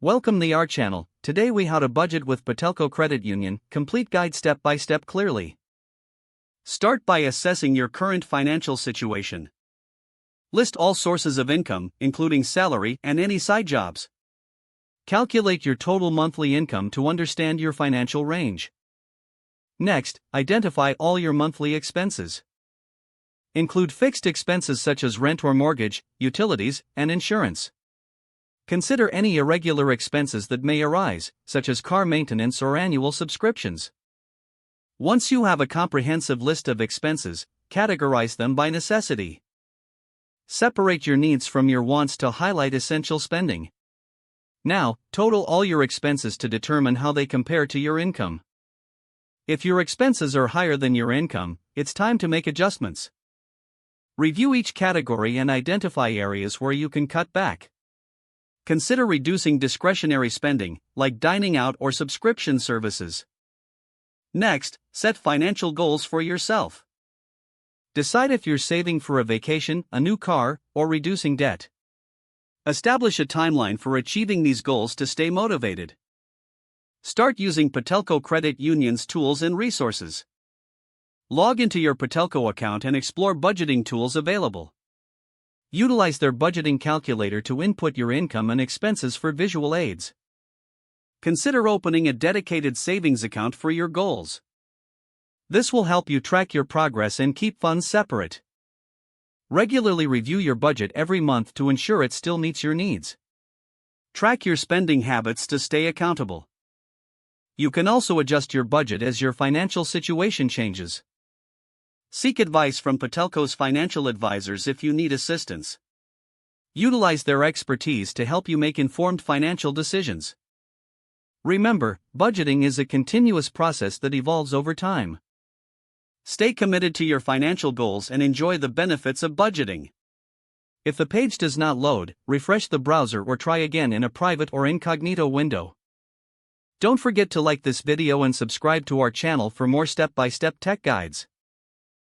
Welcome to our channel. Today we how to budget with Patelco Credit Union, complete guide step by step clearly. Start by assessing your current financial situation. List all sources of income, including salary and any side jobs. Calculate your total monthly income to understand your financial range. Next, identify all your monthly expenses. Include fixed expenses such as rent or mortgage, utilities, and insurance. Consider any irregular expenses that may arise, such as car maintenance or annual subscriptions. Once you have a comprehensive list of expenses, categorize them by necessity. Separate your needs from your wants to highlight essential spending. Now, total all your expenses to determine how they compare to your income. If your expenses are higher than your income, it's time to make adjustments. Review each category and identify areas where you can cut back. Consider reducing discretionary spending, like dining out or subscription services. Next, set financial goals for yourself. Decide if you're saving for a vacation, a new car, or reducing debt. Establish a timeline for achieving these goals to stay motivated. Start using Patelco Credit Union's tools and resources. Log into your Patelco account and explore budgeting tools available. Utilize their budgeting calculator to input your income and expenses for visual aids. Consider opening a dedicated savings account for your goals. This will help you track your progress and keep funds separate. Regularly review your budget every month to ensure it still meets your needs. Track your spending habits to stay accountable. You can also adjust your budget as your financial situation changes. Seek advice from Patelco's financial advisors if you need assistance. Utilize their expertise to help you make informed financial decisions. Remember, budgeting is a continuous process that evolves over time. Stay committed to your financial goals and enjoy the benefits of budgeting. If the page does not load, refresh the browser or try again in a private or incognito window. Don't forget to like this video and subscribe to our channel for more step-by-step tech guides.